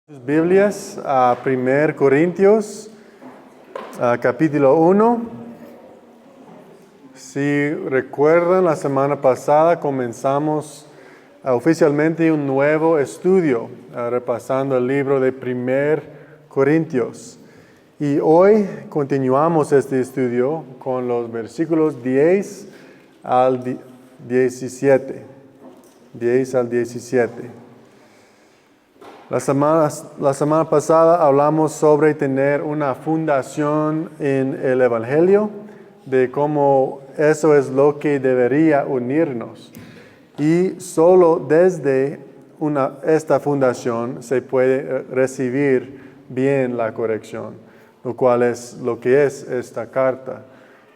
Sus Biblias a 1 Corintios, capítulo 1. Si recuerdan, la semana pasada comenzamos oficialmente un nuevo estudio, repasando el libro de 1 Corintios. Y hoy continuamos este estudio con los versículos 10 al 17. 10 al 17. La semana pasada hablamos sobre tener una fundación en el Evangelio, de cómo eso es lo que debería unirnos. Y solo desde esta fundación se puede recibir bien la corrección, lo cual es lo que es esta carta.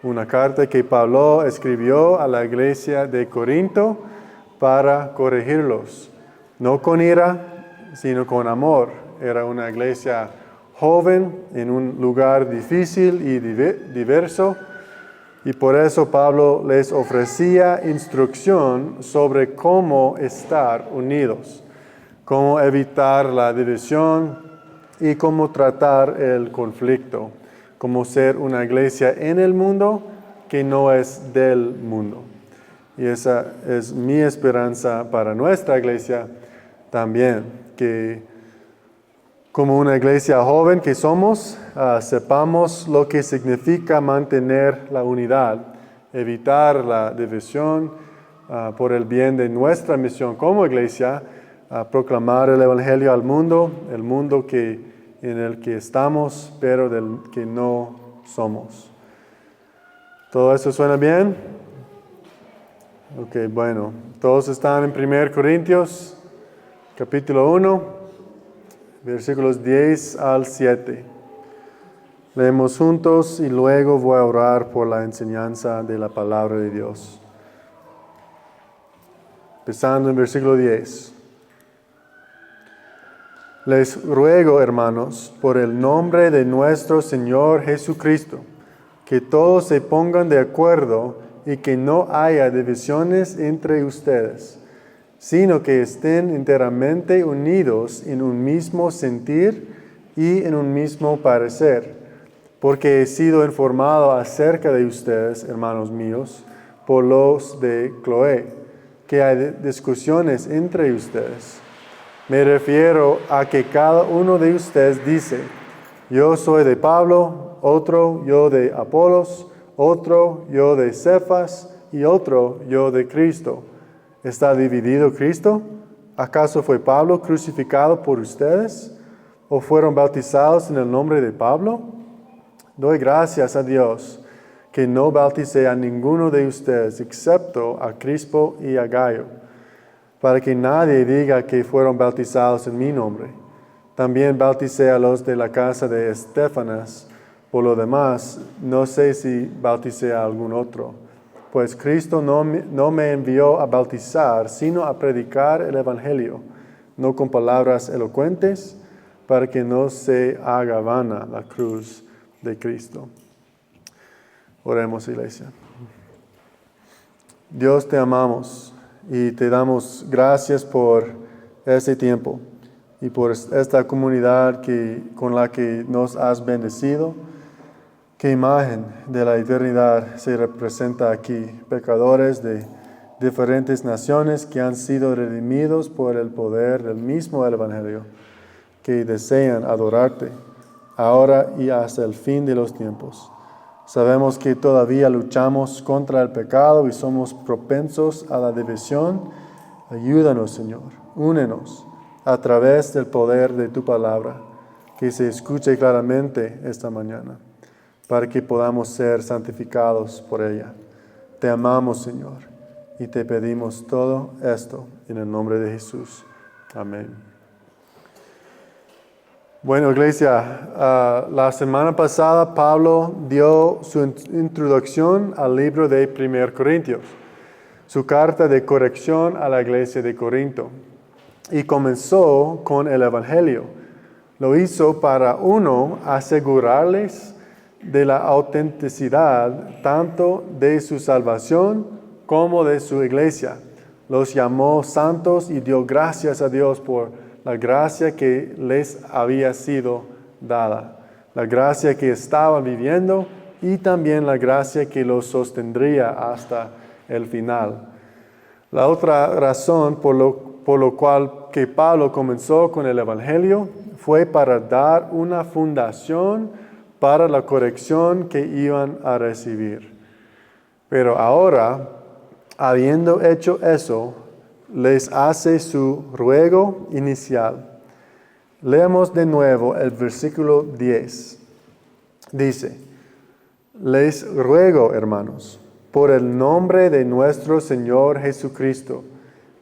Una carta que Pablo escribió a la iglesia de Corinto para corregirlos, no con ira, sino con amor. Era una iglesia joven en un lugar difícil y diverso, y por eso Pablo les ofrecía instrucción sobre cómo estar unidos, cómo evitar la división y cómo tratar el conflicto, cómo ser una iglesia en el mundo que no es del mundo. Y esa es mi esperanza para nuestra iglesia también, que como una iglesia joven que somos, sepamos lo que significa mantener la unidad, evitar la división por el bien de nuestra misión como iglesia, proclamar el Evangelio al mundo, el mundo en el que estamos, pero del que no somos. ¿Todo eso suena bien? Ok, bueno. Todos están en 1 Corintios, capítulo 1, versículos 10 al 7. Leemos juntos y luego voy a orar por la enseñanza de la palabra de Dios. Empezando en versículo 10. Les ruego, hermanos, por el nombre de nuestro Señor Jesucristo, que todos se pongan de acuerdo y que no haya divisiones entre ustedes, sino que estén enteramente unidos en un mismo sentir y en un mismo parecer. Porque he sido informado acerca de ustedes, hermanos míos, por los de Cloé, que hay discusiones entre ustedes. Me refiero a que cada uno de ustedes dice: yo soy de Pablo, otro yo de Apolos, otro yo de Cefas y otro yo de Cristo. ¿Está dividido Cristo? ¿Acaso fue Pablo crucificado por ustedes? ¿O fueron bautizados en el nombre de Pablo? Doy gracias a Dios que no bauticé a ninguno de ustedes excepto a Crispo y a Gayo, para que nadie diga que fueron bautizados en mi nombre. También bauticé a los de la casa de Estéfanas. Por lo demás, no sé si bauticé a algún otro. Pues Cristo no me envió a bautizar, sino a predicar el Evangelio, no con palabras elocuentes, para que no se haga vana la cruz de Cristo. Oremos, iglesia. Dios, te amamos y te damos gracias por este tiempo y por esta comunidad con la que nos has bendecido. ¿Qué imagen de la eternidad se representa aquí? Pecadores de diferentes naciones que han sido redimidos por el poder del mismo Evangelio, que desean adorarte ahora y hasta el fin de los tiempos. Sabemos que todavía luchamos contra el pecado y somos propensos a la división. Ayúdanos, Señor, únenos a través del poder de tu palabra, que se escuche claramente esta mañana, para que podamos ser santificados por ella. Te amamos, Señor, y te pedimos todo esto en el nombre de Jesús. Amén. Bueno, iglesia, la semana pasada Pablo dio su introducción al libro de 1 Corintios, su carta de corrección a la iglesia de Corinto, y comenzó con el Evangelio. Lo hizo para asegurarles de la autenticidad tanto de su salvación como de su iglesia. Los llamó santos y dio gracias a Dios por la gracia que les había sido dada, la gracia que estaban viviendo y también la gracia que los sostendría hasta el final. La otra razón por lo cual que Pablo comenzó con el Evangelio fue para dar una fundación para la corrección que iban a recibir. Pero ahora, habiendo hecho eso, les hace su ruego inicial. Leamos de nuevo el versículo 10. Dice, les ruego, hermanos, por el nombre de nuestro Señor Jesucristo,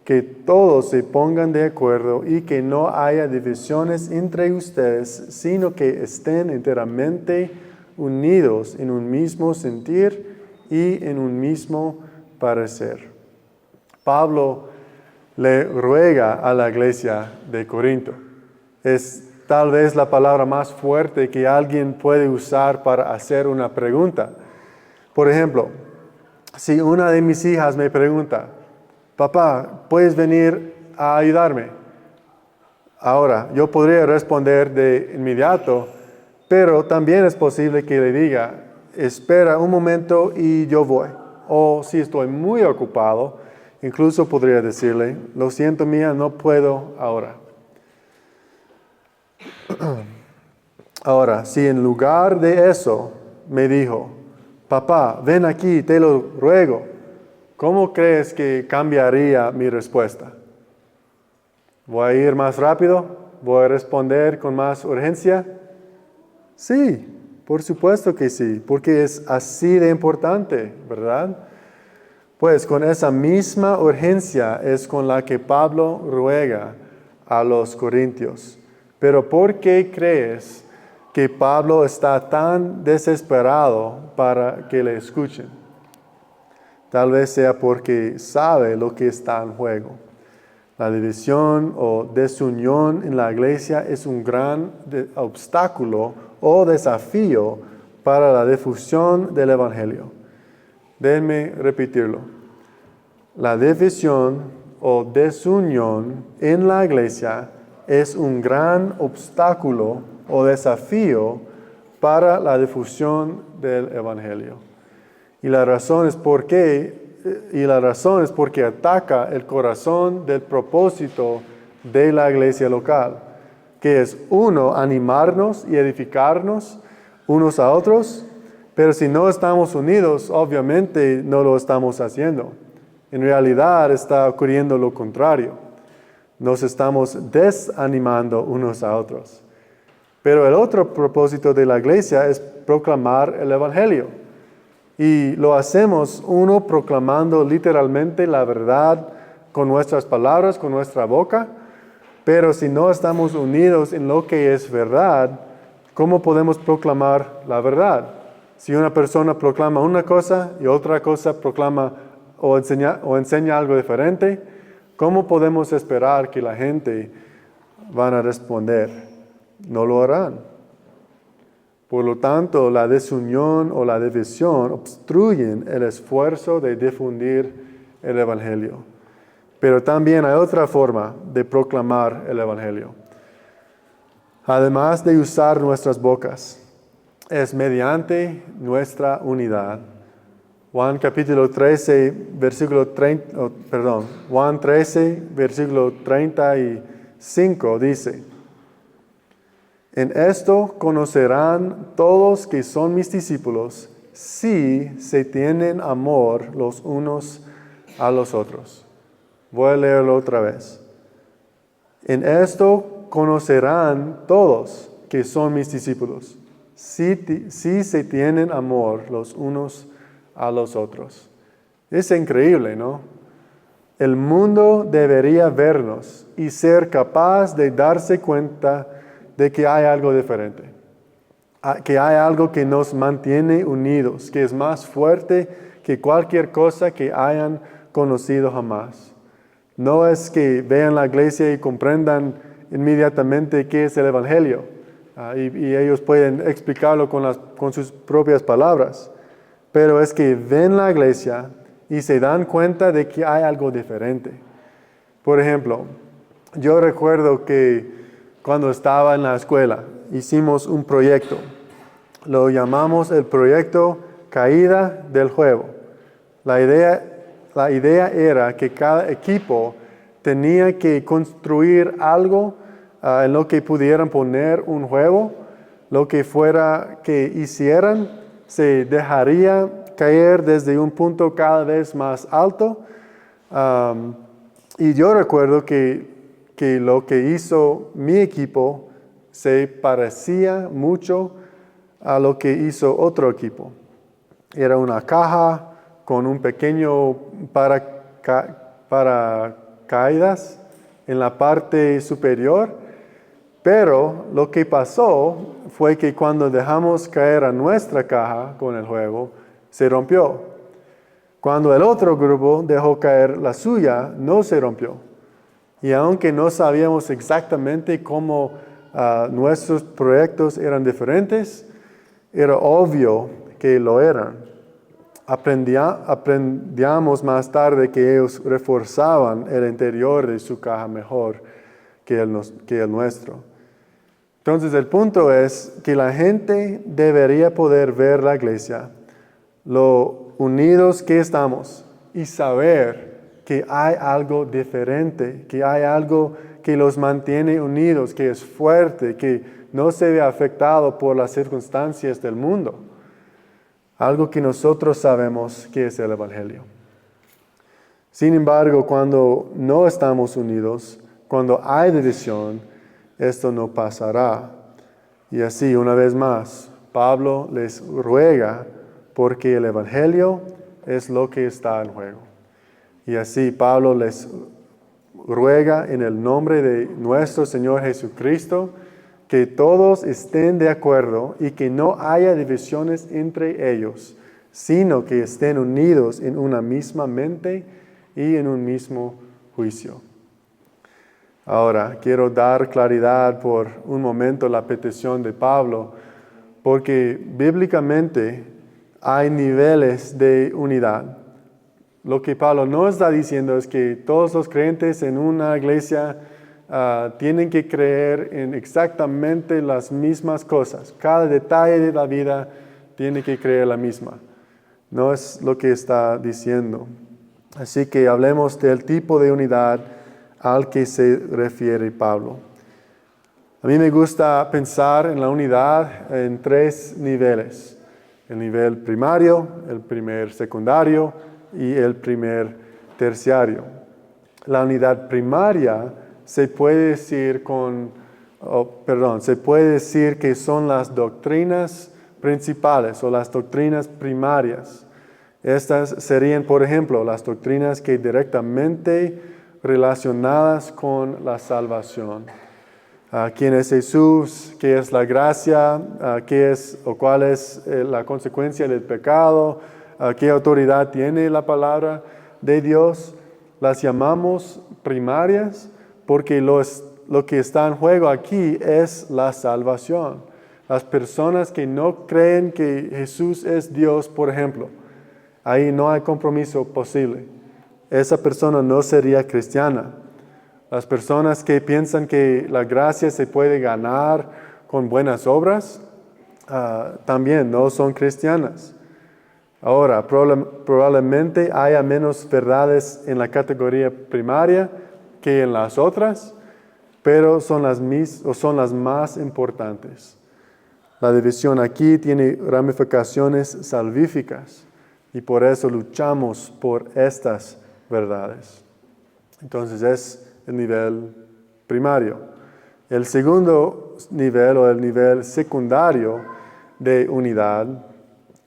que todos se pongan de acuerdo y que no haya divisiones entre ustedes, sino que estén enteramente unidos en un mismo sentir y en un mismo parecer. Pablo le ruega a la iglesia de Corinto. Es tal vez la palabra más fuerte que alguien puede usar para hacer una pregunta. Por ejemplo, si una de mis hijas me pregunta, papá, ¿puedes venir a ayudarme? Ahora, yo podría responder de inmediato, pero también es posible que le diga, espera un momento y yo voy. O si estoy muy ocupado, incluso podría decirle, lo siento mía, no puedo ahora. Ahora, si en lugar de eso me dijo, papá, ven aquí, te lo ruego, ¿cómo crees que cambiaría mi respuesta? ¿Voy a ir más rápido? ¿Voy a responder con más urgencia? Sí, por supuesto que sí, porque es así de importante, ¿verdad? Pues con esa misma urgencia es con la que Pablo ruega a los corintios. Pero ¿por qué crees que Pablo está tan desesperado para que le escuchen? Tal vez sea porque sabe lo que está en juego. La división o desunión en la iglesia es un gran obstáculo o desafío para la difusión del Evangelio. Déjenme repetirlo. La división o desunión en la iglesia es un gran obstáculo o desafío para la difusión del Evangelio. Y la razón es porque ataca el corazón del propósito de la iglesia local, que es uno, animarnos y edificarnos unos a otros, pero si no estamos unidos, obviamente no lo estamos haciendo. En realidad está ocurriendo lo contrario. Nos estamos desanimando unos a otros. Pero el otro propósito de la iglesia es proclamar el Evangelio. Y lo hacemos uno proclamando literalmente la verdad con nuestras palabras, con nuestra boca. Pero si no estamos unidos en lo que es verdad, ¿cómo podemos proclamar la verdad? Si una persona proclama una cosa y otra cosa proclama o enseña algo diferente, ¿cómo podemos esperar que la gente van a responder? No lo harán. Por lo tanto, la desunión o la división obstruyen el esfuerzo de difundir el Evangelio. Pero también hay otra forma de proclamar el Evangelio. Además de usar nuestras bocas, es mediante nuestra unidad. Juan 13, versículo 35 dice, en esto conocerán todos que son mis discípulos, si se tienen amor los unos a los otros. Voy a leerlo otra vez. En esto conocerán todos que son mis discípulos, si se tienen amor los unos a los otros. Es increíble, ¿no? El mundo debería vernos y ser capaz de darse cuenta de que hay algo diferente, que hay algo que nos mantiene unidos, que es más fuerte que cualquier cosa que hayan conocido jamás. No es que vean la iglesia y comprendan inmediatamente qué es el Evangelio, y ellos pueden explicarlo con sus propias palabras, pero es que ven la iglesia y se dan cuenta de que hay algo diferente. Por ejemplo, Yo recuerdo que cuando estaba en la escuela hicimos un proyecto. Lo llamamos el proyecto Caída del Juego. La idea era que cada equipo tenía que construir algo en lo que pudieran poner un juego. Lo que fuera que hicieran se dejaría caer desde un punto cada vez más alto. Y yo recuerdo que lo que hizo mi equipo se parecía mucho a lo que hizo otro equipo. Era una caja con un pequeño paracaídas en la parte superior, pero lo que pasó fue que cuando dejamos caer a nuestra caja con el juego, se rompió. Cuando el otro grupo dejó caer la suya, no se rompió. Y aunque no sabíamos exactamente cómo nuestros proyectos eran diferentes, era obvio que lo eran. Aprendíamos más tarde que ellos reforzaban el interior de su caja mejor que el nuestro. Entonces el punto es que la gente debería poder ver la iglesia, lo unidos que estamos y saber que hay algo diferente, que hay algo que los mantiene unidos, que es fuerte, que no se ve afectado por las circunstancias del mundo. Algo que nosotros sabemos que es el Evangelio. Sin embargo, cuando no estamos unidos, cuando hay división, esto no pasará. Y así, una vez más, Pablo les ruega porque el Evangelio es lo que está en juego. Y así Pablo les ruega en el nombre de nuestro Señor Jesucristo que todos estén de acuerdo y que no haya divisiones entre ellos, sino que estén unidos en una misma mente y en un mismo juicio. Ahora, quiero dar claridad por un momento la petición de Pablo, porque bíblicamente hay niveles de unidad. Lo que Pablo no está diciendo es que todos los creyentes en una iglesia tienen que creer en exactamente las mismas cosas. Cada detalle de la vida tiene que creer la misma. No es lo que está diciendo. Así que hablemos del tipo de unidad al que se refiere Pablo. A mí me gusta pensar en la unidad en 3 niveles. El nivel primario, el primer secundario y el primer terciario. La unidad primaria se puede decir que son las doctrinas principales o las doctrinas primarias. Estas serían, por ejemplo, las doctrinas que directamente relacionadas con la salvación. ¿Quién es Jesús? ¿Qué es la gracia? ¿Cuál es la consecuencia del pecado? ¿Qué autoridad tiene la palabra de Dios? Las llamamos primarias porque lo que está en juego aquí es la salvación. Las personas que no creen que Jesús es Dios, por ejemplo, ahí no hay compromiso posible. Esa persona no sería cristiana. Las personas que piensan que la gracia se puede ganar con buenas obras, también no son cristianas. Ahora, probablemente haya menos verdades en la categoría primaria que en las otras, pero son las más importantes. La división aquí tiene ramificaciones salvíficas y por eso luchamos por estas verdades. Entonces es el nivel primario. El segundo nivel o el nivel secundario de unidad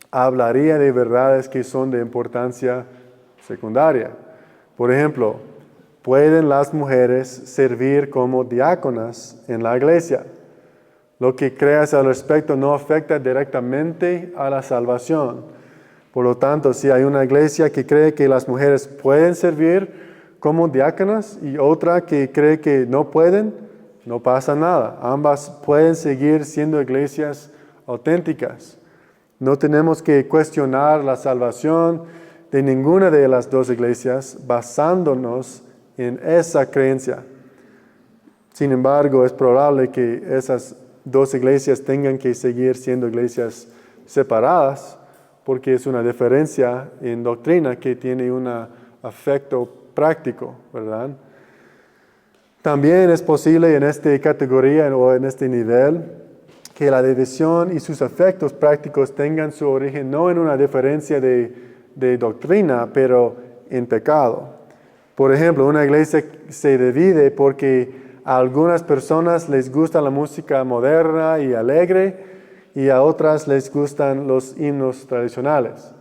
hablaría de verdades que son de importancia secundaria. Por ejemplo, ¿pueden las mujeres servir como diáconas en la iglesia? Lo que creas al respecto no afecta directamente a la salvación. Por lo tanto, si hay una iglesia que cree que las mujeres pueden servir como diáconas y otra que cree que no pueden, no pasa nada. Ambas pueden seguir siendo iglesias auténticas. No tenemos que cuestionar la salvación de ninguna de las dos iglesias basándonos en esa creencia. Sin embargo, es probable que esas dos iglesias tengan que seguir siendo iglesias separadas, porque es una diferencia en doctrina que tiene un efecto práctico, ¿verdad? También es posible en esta categoría o en este nivel que la división y sus efectos prácticos tengan su origen no en una diferencia de doctrina, pero en pecado. Por ejemplo, una iglesia se divide porque a algunas personas les gusta la música moderna y alegre y a otras les gustan los himnos tradicionales.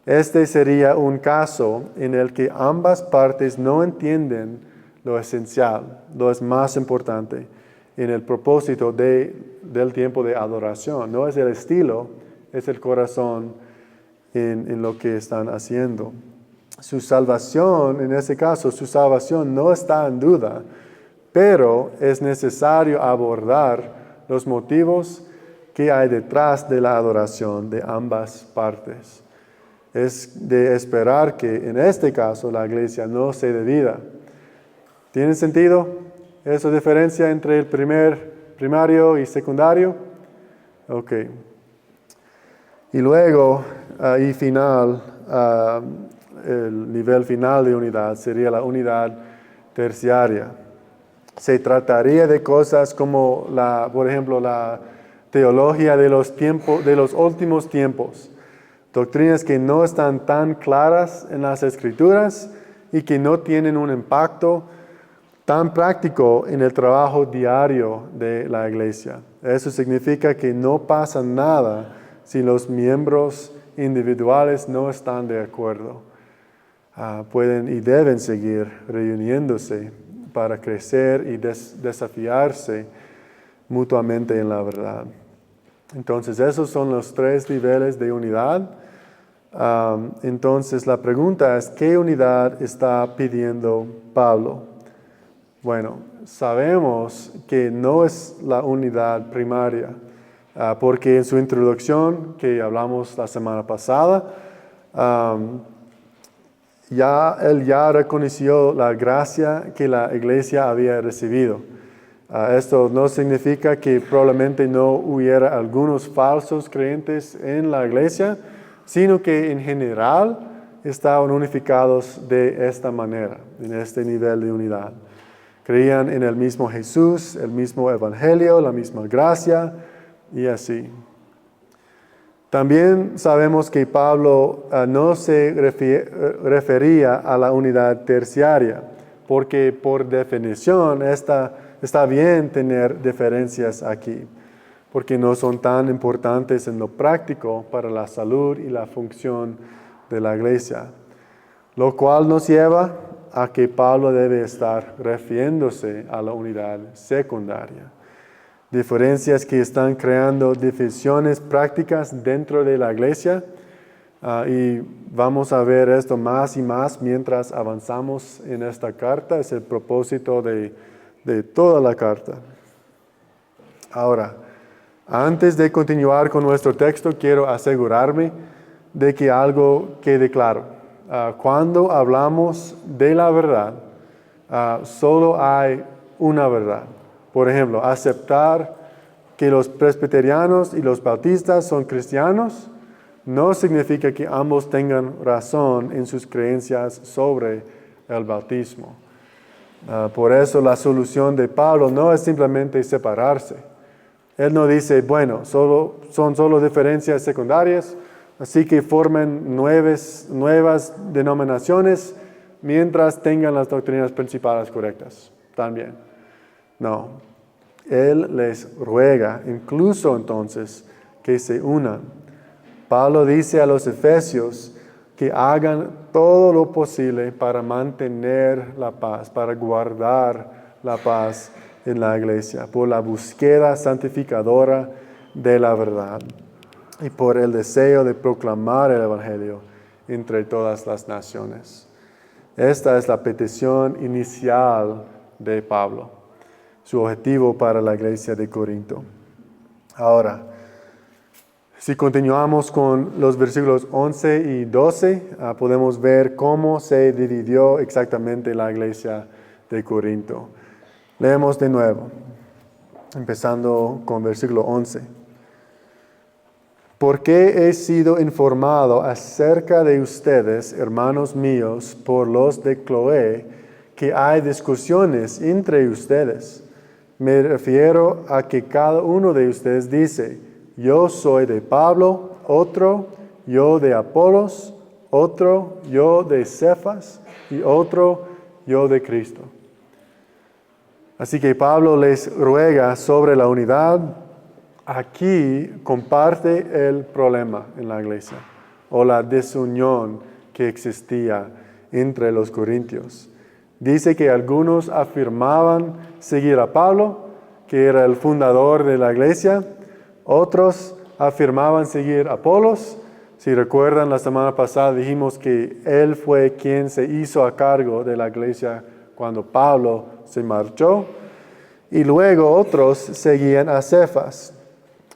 Este sería un caso en el que ambas partes no entienden lo esencial, lo es más importante en el propósito del tiempo de adoración. No es el estilo, es el corazón en lo que están haciendo. Su salvación, en ese caso, su salvación no está en duda, pero es necesario abordar los motivos que hay detrás de la adoración de ambas partes. Es de esperar que en este caso la iglesia no se divida. ¿Tiene sentido esa diferencia entre el primario y secundario? Ok. Y luego, el nivel final de unidad sería la unidad terciaria. Se trataría de cosas como, por ejemplo, la teología de los últimos tiempos. Doctrinas que no están tan claras en las Escrituras y que no tienen un impacto tan práctico en el trabajo diario de la iglesia. Eso significa que no pasa nada si los miembros individuales no están de acuerdo. Pueden y deben seguir reuniéndose para crecer y desafiarse mutuamente en la verdad. Entonces, esos son los 3 niveles de unidad. Entonces, la pregunta es, ¿qué unidad está pidiendo Pablo? Bueno, sabemos que no es la unidad primaria, porque en su introducción, que hablamos la semana pasada, él ya reconoció la gracia que la iglesia había recibido. Esto no significa que probablemente no hubiera algunos falsos creyentes en la iglesia, sino que en general estaban unificados de esta manera, en este nivel de unidad. Creían en el mismo Jesús, el mismo evangelio, la misma gracia y así. También sabemos que Pablo no se refería a la unidad terciaria, porque por definición está bien tener diferencias aquí, porque no son tan importantes en lo práctico para la salud y la función de la iglesia. Lo cual nos lleva a que Pablo debe estar refiriéndose a la unidad secundaria. Diferencias que están creando divisiones prácticas dentro de la iglesia, y vamos a ver esto más y más mientras avanzamos en esta carta. Es el propósito de toda la carta. Ahora, antes de continuar con nuestro texto, quiero asegurarme de que algo quede claro. Cuando hablamos de la verdad, solo hay una verdad. Por ejemplo, aceptar que los presbiterianos y los bautistas son cristianos no significa que ambos tengan razón en sus creencias sobre el bautismo. Por eso la solución de Pablo no es simplemente separarse. Él no dice, bueno, son solo diferencias secundarias, así que formen nuevas denominaciones mientras tengan las doctrinas principales correctas también. No, Él les ruega incluso entonces que se unan. Pablo dice a los efesios que hagan todo lo posible para mantener la paz, para guardar la paz en la iglesia, por la búsqueda santificadora de la verdad y por el deseo de proclamar el evangelio entre todas las naciones. Esta es la petición inicial de Pablo, su objetivo para la iglesia de Corinto. Ahora, si continuamos con los versículos 11 y 12, podemos ver cómo se dividió exactamente la iglesia de Corinto. Leemos de nuevo, empezando con versículo 11. Porque he sido informado acerca de ustedes, hermanos míos, por los de Cloé, que hay discusiones entre ustedes. Me refiero a que cada uno de ustedes dice, yo soy de Pablo, otro, yo de Apolos, otro, yo de Cefas, y otro, yo de Cristo. Así que Pablo les ruega sobre la unidad. Aquí comparte el problema en la iglesia o la desunión que existía entre los corintios. Dice que algunos afirmaban seguir a Pablo, que era el fundador de la iglesia. Otros afirmaban seguir a Apolos. Si recuerdan, la semana pasada dijimos que él fue quien se hizo a cargo de la iglesia cuando Pablo se marchó. Y luego otros seguían a Cefas.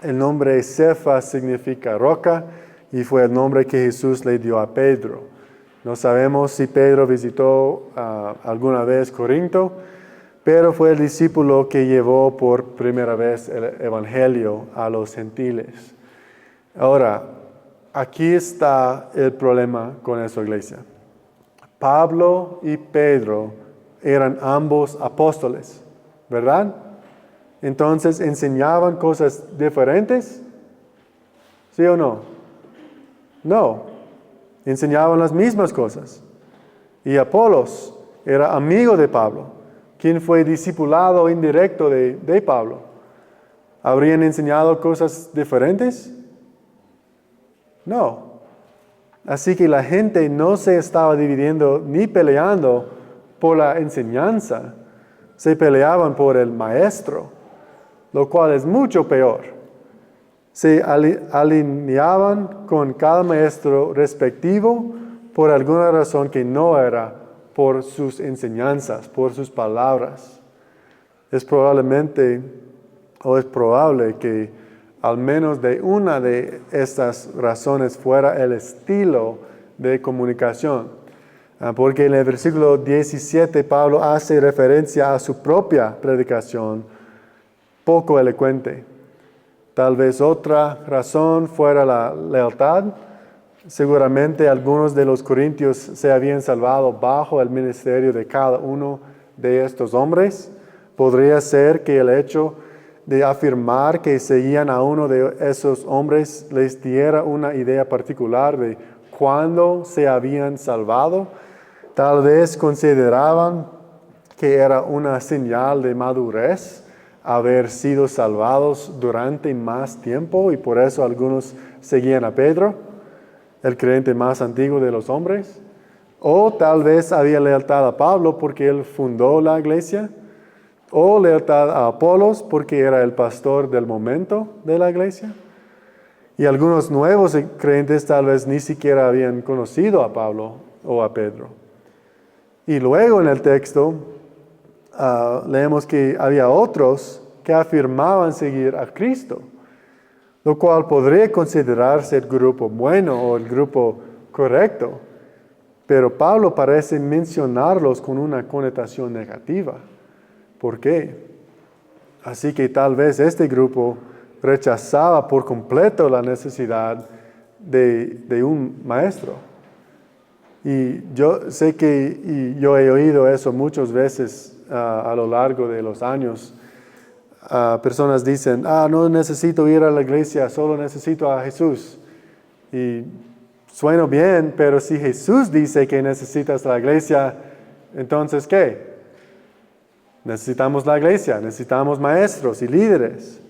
El nombre Cefas significa roca y fue el nombre que Jesús le dio a Pedro. No sabemos si Pedro visitó alguna vez Corinto, pero fue el discípulo que llevó por primera vez el evangelio a los gentiles. Ahora, aquí está el problema con esa iglesia. Pablo y Pedro eran ambos apóstoles, ¿verdad? Entonces, ¿enseñaban cosas diferentes? ¿Sí o no? No, enseñaban las mismas cosas. Y Apolos era amigo de Pablo, quien fue discipulado indirecto de Pablo. ¿Habrían enseñado cosas diferentes? No. Así que la gente no se estaba dividiendo ni peleando por la enseñanza, se peleaban por el maestro, lo cual es mucho peor. Se alineaban con cada maestro respectivo por alguna razón que no era por sus enseñanzas, por sus palabras. Es probable que al menos de una de estas razones fuera el estilo de comunicación. Porque en el versículo 17 Pablo hace referencia a su propia predicación, poco elocuente. Tal vez otra razón fuera la lealtad. Seguramente algunos de los corintios se habían salvado bajo el ministerio de cada uno de estos hombres. Podría ser que el hecho de afirmar que seguían a uno de esos hombres les diera una idea particular de cuándo se habían salvado. Tal vez consideraban que era una señal de madurez haber sido salvados durante más tiempo y por eso algunos seguían a Pedro, el creyente más antiguo de los hombres. O tal vez había lealtad a Pablo porque él fundó la iglesia, o lealtad a Apolos porque era el pastor del momento de la iglesia. Y algunos nuevos creyentes tal vez ni siquiera habían conocido a Pablo o a Pedro. Y luego en el texto leemos que había otros que afirmaban seguir a Cristo, lo cual podría considerarse el grupo bueno o el grupo correcto, pero Pablo parece mencionarlos con una connotación negativa. ¿Por qué? Así que tal vez este grupo rechazaba por completo la necesidad de un maestro. Y yo sé que yo he oído eso muchas veces a lo largo de los años. Personas dicen, no necesito ir a la iglesia, solo necesito a Jesús. Y suena bien, pero si Jesús dice que necesitas la iglesia, entonces ¿qué? Necesitamos la iglesia, necesitamos maestros y líderes.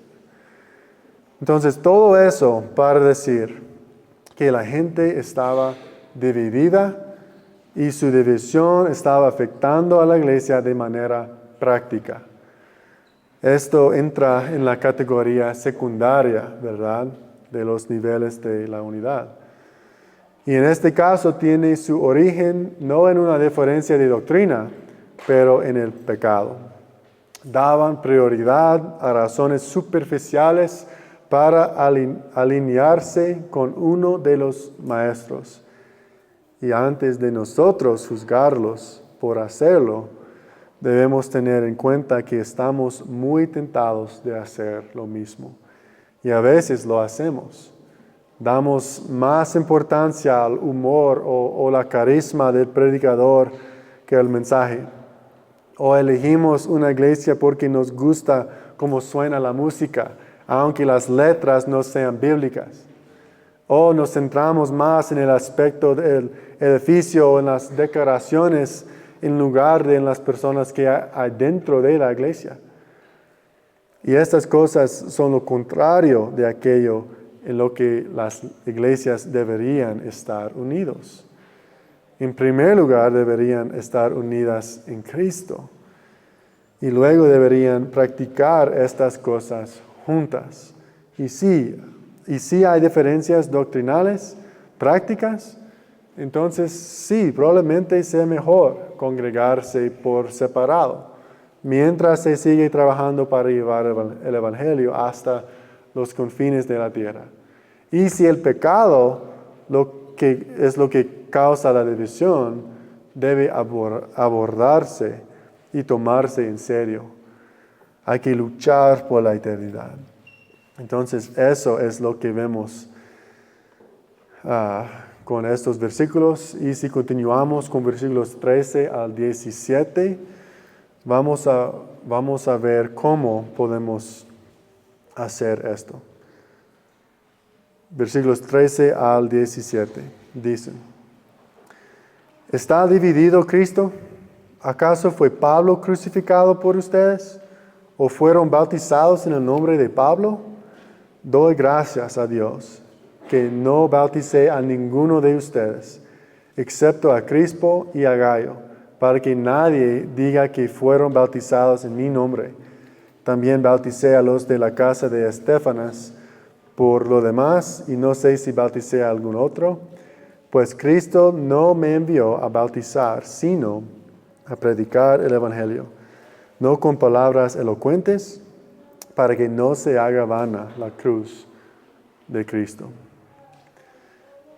Entonces todo eso para decir que la gente estaba dividida y su división estaba afectando a la iglesia de manera práctica. Esto entra en la categoría secundaria, ¿verdad?, de los niveles de la unidad. Y en este caso tiene su origen no en una diferencia de doctrina, pero en el pecado. Daban prioridad a razones superficiales para alinearse con uno de los maestros. Y antes de nosotros juzgarlos por hacerlo, debemos tener en cuenta que estamos muy tentados de hacer lo mismo. Y a veces lo hacemos. Damos más importancia al humor o la carisma del predicador que al mensaje. O elegimos una iglesia porque nos gusta cómo suena la música, aunque las letras no sean bíblicas. O nos centramos más en el aspecto del edificio o en las decoraciones en lugar de en las personas que hay dentro de la iglesia. Y estas cosas son lo contrario de aquello en lo que las iglesias deberían estar unidos. En primer lugar, deberían estar unidas en Cristo. Y luego deberían practicar estas cosas juntas. Y si hay diferencias doctrinales, prácticas, entonces sí, probablemente sea mejor congregarse por separado, mientras se sigue trabajando para llevar el Evangelio hasta los confines de la tierra. Y si el pecado es lo que causa la división, debe abordarse y tomarse en serio. Hay que luchar por la eternidad. Entonces eso es lo que vemos con estos versículos. Y si continuamos con versículos 13 al 17, vamos a ver cómo podemos hacer esto. Versículos 13 al 17 dicen: ¿Está dividido Cristo? ¿Acaso fue Pablo crucificado por ustedes? ¿O fueron bautizados en el nombre de Pablo? Doy gracias a Dios que no bauticé a ninguno de ustedes, excepto a Crispo y a Gayo, para que nadie diga que fueron bautizados en mi nombre. También bauticé a los de la casa de Estéfanas. Por lo demás, y no sé si bauticé a algún otro, pues Cristo no me envió a bautizar, sino a predicar el Evangelio, no con palabras elocuentes, para que no se haga vana la cruz de Cristo.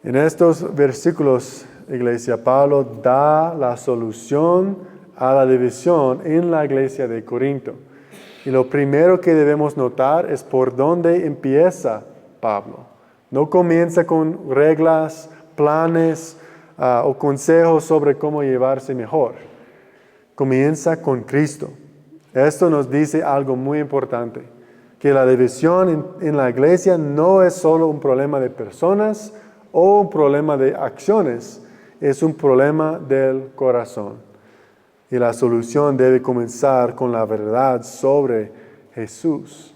En estos versículos, iglesia, Pablo da la solución a la división en la iglesia de Corinto. Y lo primero que debemos notar es por dónde empieza Pablo. No comienza con reglas, planes o consejos sobre cómo llevarse mejor. Comienza con Cristo. Esto nos dice algo muy importante, que la división en la iglesia no es solo un problema de personas o un problema de acciones, es un problema del corazón. Y la solución debe comenzar con la verdad sobre Jesús,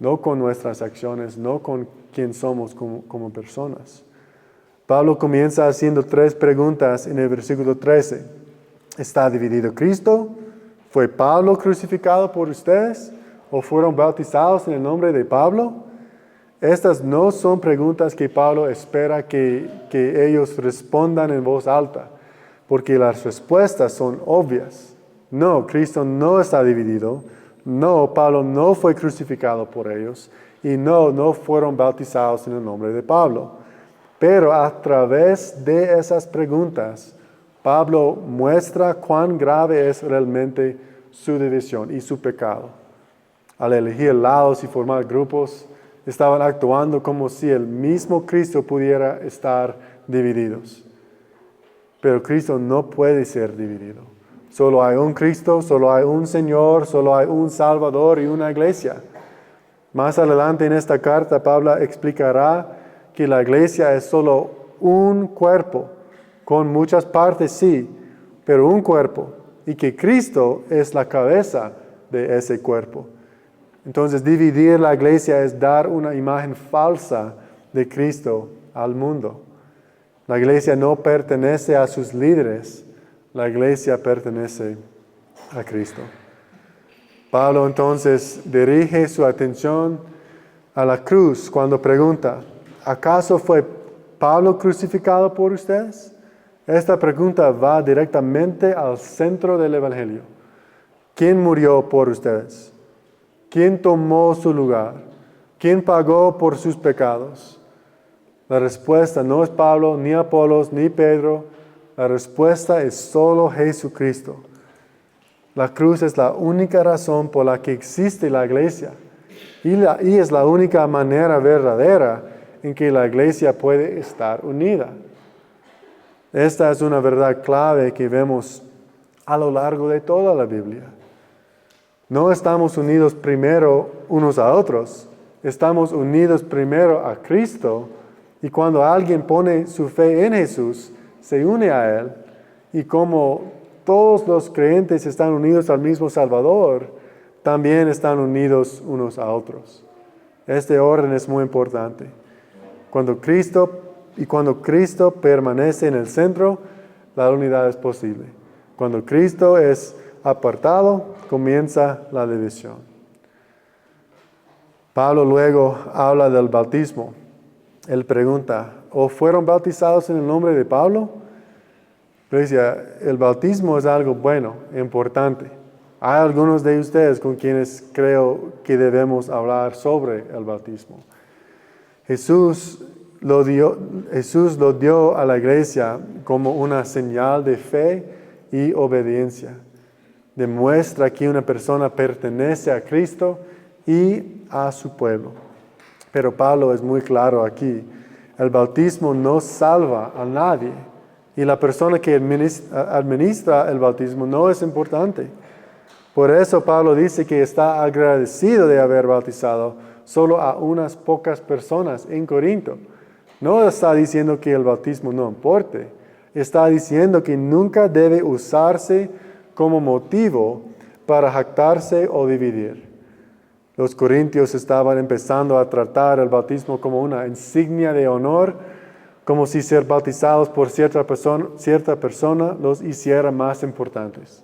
no con nuestras acciones, no con quién somos como personas. Pablo comienza haciendo 3 preguntas en el versículo 13. ¿Está dividido Cristo? ¿Fue Pablo crucificado por ustedes? ¿O fueron bautizados en el nombre de Pablo? Estas no son preguntas que Pablo espera que ellos respondan en voz alta, porque las respuestas son obvias. No, Cristo no está dividido. No, Pablo no fue crucificado por ellos. Y no fueron bautizados en el nombre de Pablo. Pero a través de esas preguntas, Pablo muestra cuán grave es realmente su división y su pecado. Al elegir lados y formar grupos, estaban actuando como si el mismo Cristo pudiera estar divididos. Pero Cristo no puede ser dividido. Solo hay un Cristo, solo hay un Señor, solo hay un Salvador y una iglesia. Más adelante en esta carta, Pablo explicará que la iglesia es solo un cuerpo, con muchas partes sí, pero un cuerpo, y que Cristo es la cabeza de ese cuerpo. Entonces, dividir la iglesia es dar una imagen falsa de Cristo al mundo. La iglesia no pertenece a sus líderes, la iglesia pertenece a Cristo. Pablo entonces dirige su atención a la cruz cuando pregunta: ¿acaso fue Pablo crucificado por ustedes? Esta pregunta va directamente al centro del Evangelio. ¿Quién murió por ustedes? ¿Quién tomó su lugar? ¿Quién pagó por sus pecados? La respuesta no es Pablo, ni Apolos, ni Pedro. La respuesta es solo Jesucristo. La cruz es la única razón por la que existe la iglesia. Y es la única manera verdadera en que la iglesia puede estar unida. Esta es una verdad clave que vemos a lo largo de toda la Biblia. No estamos unidos primero unos a otros, estamos unidos primero a Cristo, y cuando alguien pone su fe en Jesús, se une a Él, y como todos los creyentes están unidos al mismo Salvador, también están unidos unos a otros. Este orden es muy importante. Cuando Cristo permanece en el centro, la unidad es posible. Cuando Cristo es apartado, comienza la división. Pablo luego habla del bautismo. Él pregunta, ¿o fueron bautizados en el nombre de Pablo? Iglesia, el bautismo es algo bueno, importante. Hay algunos de ustedes con quienes creo que debemos hablar sobre el bautismo. Jesús lo dio a la iglesia como una señal de fe y obediencia. Demuestra que una persona pertenece a Cristo y a su pueblo. Pero Pablo es muy claro aquí. El bautismo no salva a nadie. Y la persona que administra el bautismo no es importante. Por eso Pablo dice que está agradecido de haber bautizado solo a unas pocas personas en Corinto. No está diciendo que el bautismo no importe. Está diciendo que nunca debe usarse como motivo para jactarse o dividir. Los corintios estaban empezando a tratar el bautismo como una insignia de honor, como si ser bautizados por cierta persona los hiciera más importantes.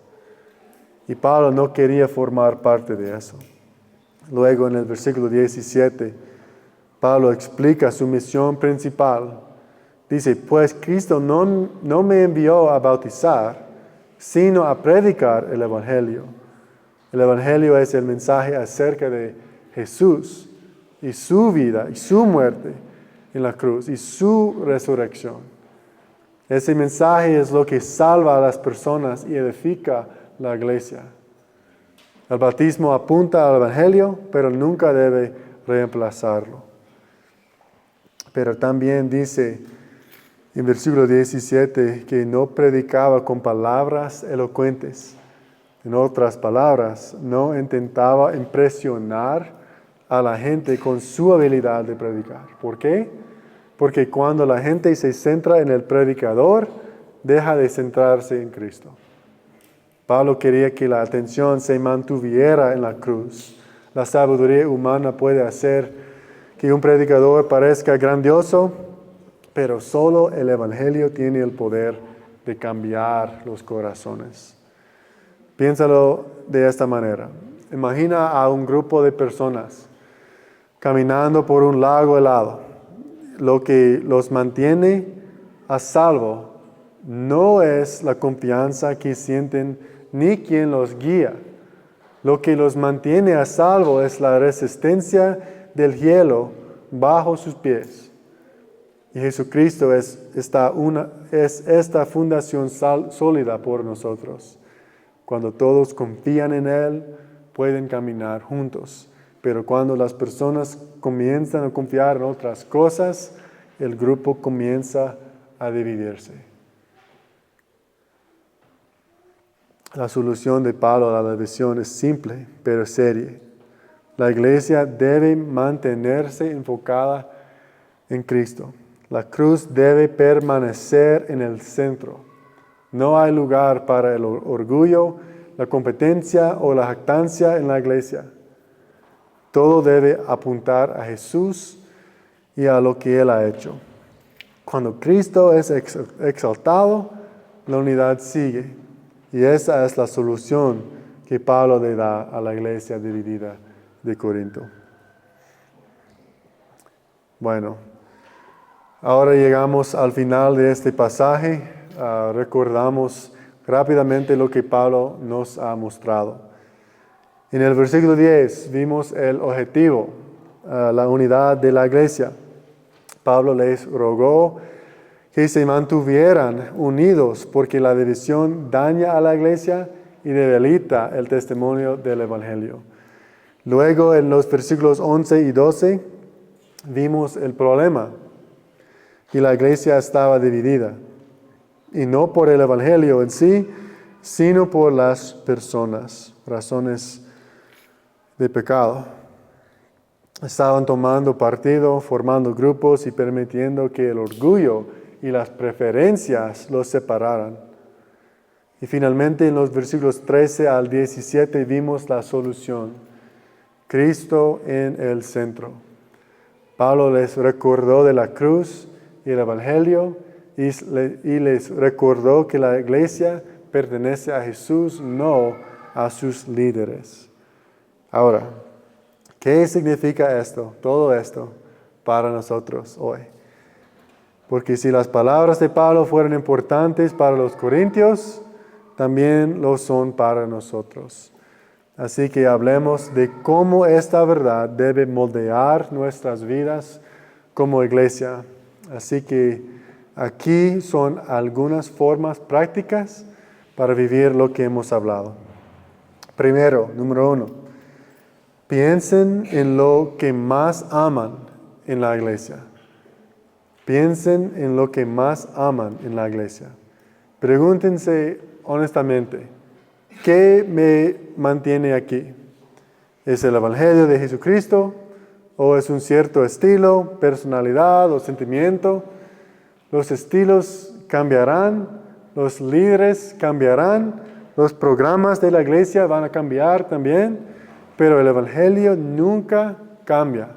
Y Pablo no quería formar parte de eso. Luego en el versículo 17, Pablo explica su misión principal. Dice, pues Cristo no me envió a bautizar, sino a predicar el Evangelio. El Evangelio es el mensaje acerca de Jesús y su vida y su muerte en la cruz y su resurrección. Ese mensaje es lo que salva a las personas y edifica la iglesia. El bautismo apunta al Evangelio, pero nunca debe reemplazarlo. Pero también dice en versículo 17 que no predicaba con palabras elocuentes. En otras palabras, no intentaba impresionar a la gente con su habilidad de predicar. ¿Por qué? Porque cuando la gente se centra en el predicador, deja de centrarse en Cristo. Pablo quería que la atención se mantuviera en la cruz. La sabiduría humana puede hacer que un predicador parezca grandioso, pero solo el Evangelio tiene el poder de cambiar los corazones. Piénsalo de esta manera. Imagina a un grupo de personas caminando por un lago helado. Lo que los mantiene a salvo no es la confianza que sienten ni quien los guía. Lo que los mantiene a salvo es la resistencia del hielo bajo sus pies. Y Jesucristo es esta fundación sólida por nosotros. Cuando todos confían en Él, pueden caminar juntos. Pero cuando las personas comienzan a confiar en otras cosas, el grupo comienza a dividirse. La solución de Pablo a la división es simple, pero seria. La iglesia debe mantenerse enfocada en Cristo. La cruz debe permanecer en el centro. No hay lugar para el orgullo, la competencia o la jactancia en la iglesia. Todo debe apuntar a Jesús y a lo que Él ha hecho. Cuando Cristo es exaltado, la unidad sigue. Y esa es la solución que Pablo le da a la iglesia dividida de Corinto. Bueno, ahora llegamos al final de este pasaje. Recordamos rápidamente lo que Pablo nos ha mostrado. En el versículo 10 vimos el objetivo, la unidad de la iglesia. Pablo les rogó que se mantuvieran unidos porque la división daña a la iglesia y debilita el testimonio del Evangelio. Luego, en los versículos 11 y 12, vimos el problema. Y la iglesia estaba dividida. Y no por el Evangelio en sí, sino por las personas, razones de pecado. Estaban tomando partido, formando grupos y permitiendo que el orgullo y las preferencias los separaran. Y finalmente en los versículos 13 al 17 vimos la solución. Cristo en el centro. Pablo les recordó de la cruz y el Evangelio y les recordó que la iglesia pertenece a Jesús, no a sus líderes. Ahora, ¿qué significa esto, todo esto, para nosotros hoy? Porque si las palabras de Pablo fueron importantes para los corintios, también lo son para nosotros. Así que hablemos de cómo esta verdad debe moldear nuestras vidas como iglesia. Así que aquí son algunas formas prácticas para vivir lo que hemos hablado. Primero, número 1, piensen en lo que más aman en la iglesia. Piensen en lo que más aman en la iglesia. Pregúntense honestamente, ¿qué me mantiene aquí? ¿Es el Evangelio de Jesucristo? ¿O es un cierto estilo, personalidad o sentimiento? Los estilos cambiarán, los líderes cambiarán, los programas de la iglesia van a cambiar también, pero el Evangelio nunca cambia.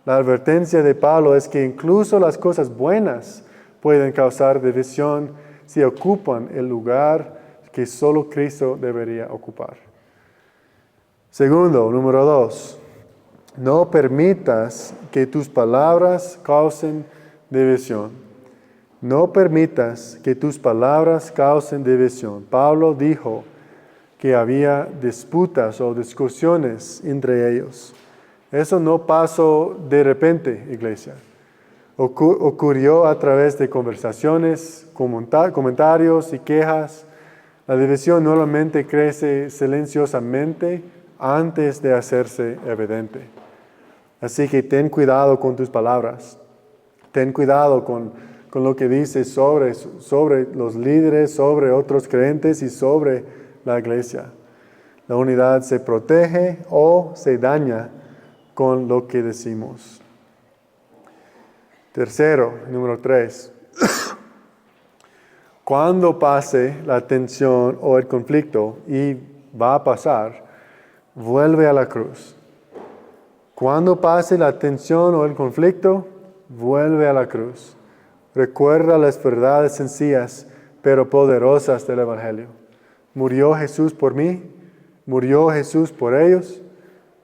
La advertencia de Pablo es que incluso las cosas buenas pueden causar división si ocupan el lugar que solo Cristo debería ocupar. Segundo, número 2, no permitas que tus palabras causen división. No permitas que tus palabras causen división. Pablo dijo que había disputas o discusiones entre ellos. Eso no pasó de repente, iglesia. Ocurrió a través de conversaciones, comentarios y quejas. La división normalmente crece silenciosamente antes de hacerse evidente. Así que ten cuidado con tus palabras. Ten cuidado con lo que dices sobre los líderes, sobre otros creyentes y sobre la iglesia. La unidad se protege o se daña con lo que decimos. Tercero, número 3. Cuando pase la tensión o el conflicto, y va a pasar, vuelve a la cruz. Cuando pase la tensión o el conflicto, vuelve a la cruz. Recuerda las verdades sencillas, pero poderosas del Evangelio. ¿Murió Jesús por mí? ¿Murió Jesús por ellos?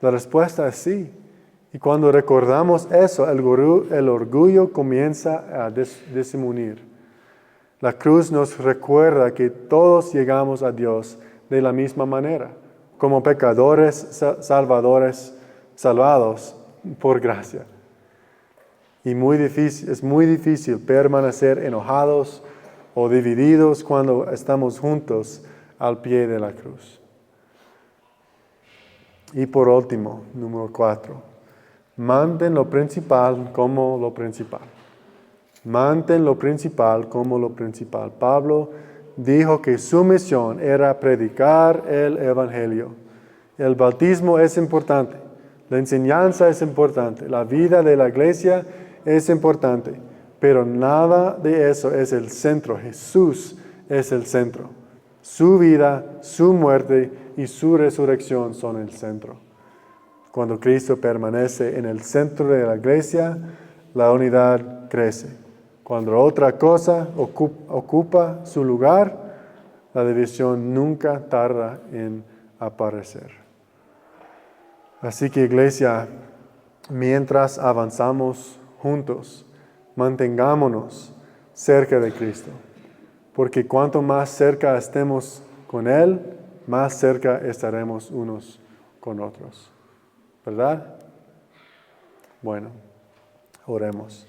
La respuesta es sí. Y cuando recordamos eso, el orgullo comienza a disminuir. La cruz nos recuerda que todos llegamos a Dios de la misma manera, como pecadores salvados por gracia. Y es muy difícil permanecer enojados o divididos cuando estamos juntos al pie de la cruz. Y por último, número 4. Mantén lo principal como lo principal. Mantén lo principal como lo principal. Pablo dijo que su misión era predicar el Evangelio. El bautismo es importante. La enseñanza es importante. La vida de la iglesia es importante. Pero nada de eso es el centro. Jesús es el centro. Su vida, su muerte y su resurrección son el centro. Cuando Cristo permanece en el centro de la iglesia, la unidad crece. Cuando otra cosa ocupa su lugar, la división nunca tarda en aparecer. Así que, iglesia, mientras avanzamos juntos, mantengámonos cerca de Cristo. Porque cuanto más cerca estemos con Él, más cerca estaremos unos con otros. ¿Verdad? Bueno, oremos.